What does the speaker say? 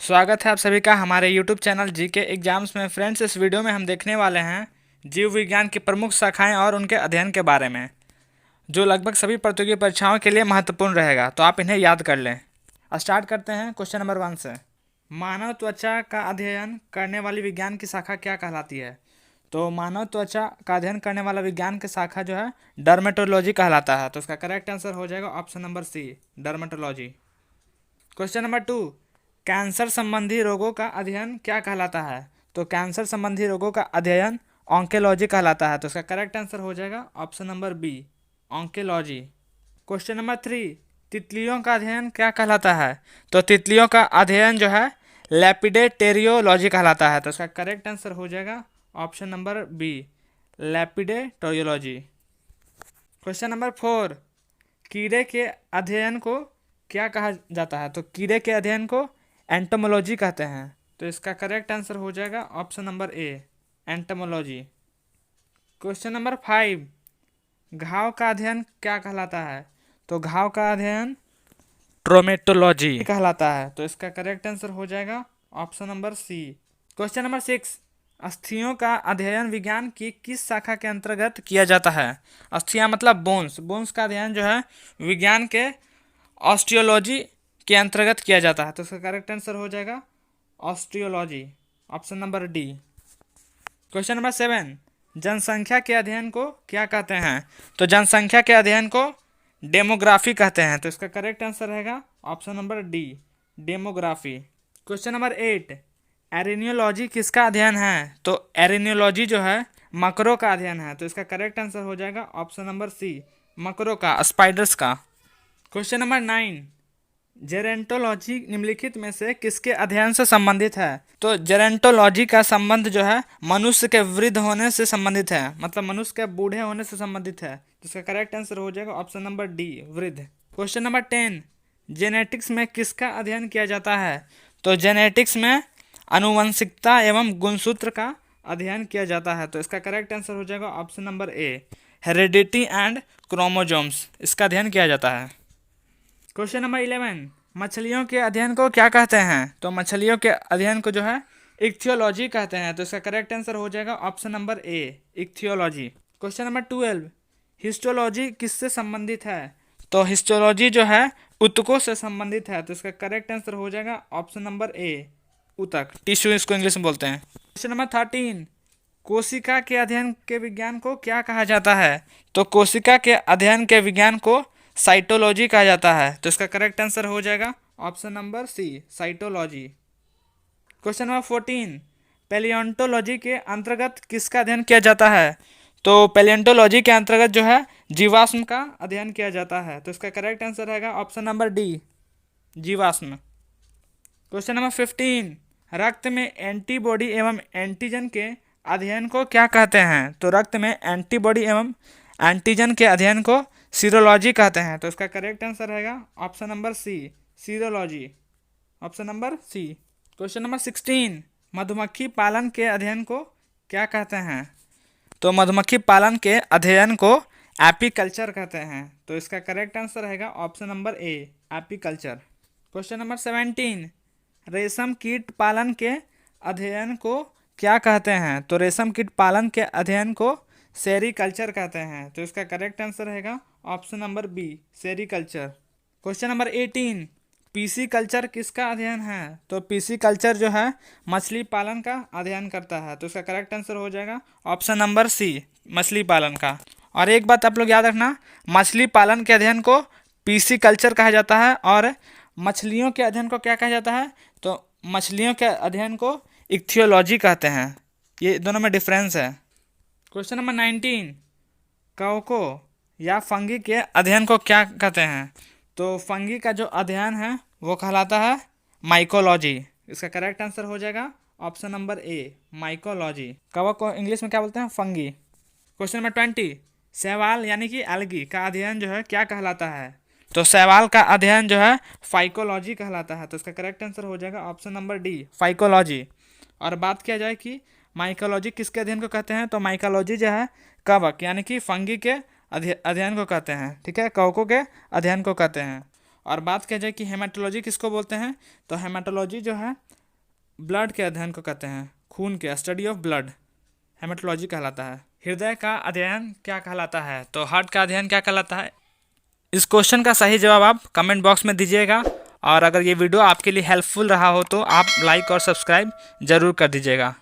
स्वागत है आप सभी का हमारे YouTube चैनल जीके एग्जाम्स में। फ्रेंड्स, इस वीडियो में हम देखने वाले हैं जीव विज्ञान की प्रमुख शाखाएं और उनके अध्ययन के बारे में, जो लगभग सभी प्रतियोगी परीक्षाओं के लिए महत्वपूर्ण रहेगा, तो आप इन्हें याद कर लें। स्टार्ट करते हैं क्वेश्चन नंबर 1 से। मानव त्वचा का अध्ययन करने वाली विज्ञान की शाखा क्या कहलाती है? तो मानव त्वचा का अध्ययन करने वाला विज्ञान की शाखा जो है डर्मेटोलॉजी कहलाता है। तो इसका करेक्ट आंसर हो जाएगा option number C, dermatology. Question number 2, कैंसर संबंधी रोगों का अध्ययन क्या कहलाता है? तो कैंसर संबंधी रोगों का अध्ययन ऑन्कोलॉजी कहलाता है। तो इसका करेक्ट आंसर हो जाएगा option number B, oncology. Question number 3, तितलियों का अध्ययन क्या कहलाता है? तो तितलियों का अध्ययन जो है लैपिडेटेरियोलॉजी कहलाता है। तो इसका करेक्ट आंसर हो जाएगा ऑप्शन नंबर बी, लैपिडेटोरियोलॉजी। क्वेश्चन नंबर 4, कीड़े के अध्ययन को क्या कहा जाता है? तो कीड़े के अध्ययन को एंटोमोलॉजी कहते हैं। तो इसका करेक्ट आंसर हो जाएगा option number A, entomology. Question number 5, घाव का अध्ययन क्या कहलाता है? तो घाव का अध्ययन ट्रोमेटोलॉजी कहलाता है। तो इसका करेक्ट आंसर हो जाएगा option number C. Question number 6, अस्थियों का अध्ययन विज्ञान की किस शाखा के अंतर्गत किया जाता है? अस्थियां मतलब बोन्स। बोन्स का अध्ययन जो है विज्ञान के ऑस्टियोलॉजी के अंतर्गत किया जाता है। तो इसका करेक्ट आंसर हो जाएगा osteology, option number D. Question number 7, जनसंख्या के अध्ययन को क्या कहते हैं? तो जनसंख्या के अध्ययन को डेमोग्राफी कहते हैं। तो इसका करेक्ट आंसर रहेगा option number D, demography. Question number 8, एरिनियोलॉजी किसका अध्ययन है? तो एरिनियोलॉजी जो है मकरों का अध्ययन है। तो इसका करेक्ट आंसर हो जाएगा ऑप्शन नंबर सी, मकरों का, स्पाइडर्स का। क्वेश्चन नंबर 9, जेरेंटोलॉजी निम्नलिखित में से किसके अध्ययन से संबंधित है? तो जेरेंटोलॉजी का संबंध जो है मनुष्य के वृद्ध होने से संबंधित है, मतलब मनुष्य के बूढ़े होने से संबंधित है। तो इसका करेक्ट आंसर हो जाएगा ऑप्शन नंबर डी, वृद्ध। क्वेश्चन नंबर 10, जेनेटिक्स में किसका अध्ययन किया जाता है? तो जेनेटिक्स में आनुवंशिकता एवं गुणसूत्र का अध्ययन किया जाता है। तो इसका करेक्ट आंसर हो जाएगा option number A, heredity and chromosomes, इसका अध्ययन किया जाता है। क्वेश्चन नंबर 11, मछलियों के अध्ययन को क्या कहते हैं? तो मछलियों के अध्ययन को जो है इक्थियोलॉजी कहते हैं। तो इसका करेक्ट आंसर हो जाएगा option number A, ichthyology. Question number 12, histology किससे संबंधित है? तो हिस्टोलॉजी जो है ऊतकों से संबंधित है। तो इसका करेक्ट आंसर हो जाएगा ऑप्शन नंबर ए, ऊतक, टिश्यू इसको इंग्लिश में बोलते हैं। क्वेश्चन नंबर 13, कोशिका के अध्ययन के विज्ञान को क्या कहा जाता है? तो कोशिका के अध्ययन के विज्ञान को साइटोलॉजी कहा जाता है। तो इसका करेक्ट आंसर हो जाएगा option number C, cytology. Question number 14, palaeontology के अंतर्गत किसका अध्ययन किया जाता है? तो पैलियोंटोलॉजी के अंतर्गत जो है जीवाश्म का अध्ययन किया जाता है। तो इसका करेक्ट आंसर रहेगा ऑप्शन नंबर डी, जीवाश्म। क्वेश्चन नंबर 15, रक्त में एंटीबॉडी एवं एंटीजन के अध्ययन को क्या कहते हैं? तो रक्त में एंटीबॉडी एवं एंटीजन के अध्ययन को सीरोलॉजी कहते हैं। तो इसका करेक्ट आंसर रहेगा option number C, serology, option number C. Question number 16, मधुमक्खी पालन के अध्ययन को क्या कहते हैं? तो मधुमक्खी पालन के अध्ययन को एपीकल्चर कहते हैं। तो इसका करेक्ट आंसर रहेगा option number A, apiculture. Question number 17, रेशम कीट पालन के अध्ययन को क्या कहते हैं? तो रेशम कीट पालन के अध्ययन को सेरीकल्चर कहते हैं। तो इसका करेक्ट आंसर रहेगा option number B, sericulture. Question number 18, pisciculture किसका अध्ययन है? तो पीसी कल्चर जो है मछली पालन का अध्ययन करता है। तो इसका करेक्ट आंसर हो जाएगा ऑप्शन नंबर सी, मछली पालन का। और एक बात आप लोग याद रखना, मछली पालन के अध्ययन को पीसी कल्चर कहा जाता है और मछलियों के अध्ययन को क्या कहा जाता है? तो मछलियों के अध्ययन को इक्थियोलॉजी कहते हैं। ये दोनों में डिफरेंस है। क्वेश्चन नंबर 19, कवकों या फंगी के अध्ययन को क्या कहते हैं? तो फंगी का जो अध्ययन है वो कहलाता है माइकोलॉजी। इसका करेक्ट आंसर हो जाएगा ऑप्शन नंबर ए, माइकोलॉजी। कवक को इंग्लिश में क्या बोलते हैं? फंगी। क्वेश्चन नंबर 20, शैवाल यानी कि एल्गी का अध्ययन जो है क्या कहलाता है? तो शैवाल का अध्ययन जो है फाइकोलॉजी कहलाता है। तो इसका करेक्ट आंसर हो जाएगा ऑप्शन नंबर डी, फाइकोलॉजी। और बात किया जाए कि माइकोलॉजी किसके अध्ययन को कहते हैं? तो माइकोलॉजी जो है कवक यानी कि फंगी के अध्ययन को कहते हैं। ठीक है, कवकों के अध्ययन को कहते हैं। और बात किया जाए कि हेमाटोलॉजी किसको बोलते हैं? तो हेमाटोलॉजी जो है ब्लड के अध्ययन को कहते हैं? खून के, स्टडी ऑफ ब्लड, हेमेटोलॉजी कहलाता है। हृदय का अध्ययन क्या कहलाता है? तो हार्ट का अध्ययन क्या कहलाता है? इस क्वेश्चन का सही जवाब आप कमेंट बॉक्स में दीजिएगा, और अगर ये वीडियो आपके लिए हेल्पफुल रहा हो तो आप लाइक और सब्सक्राइब ज़रूर कर दीजिएगा।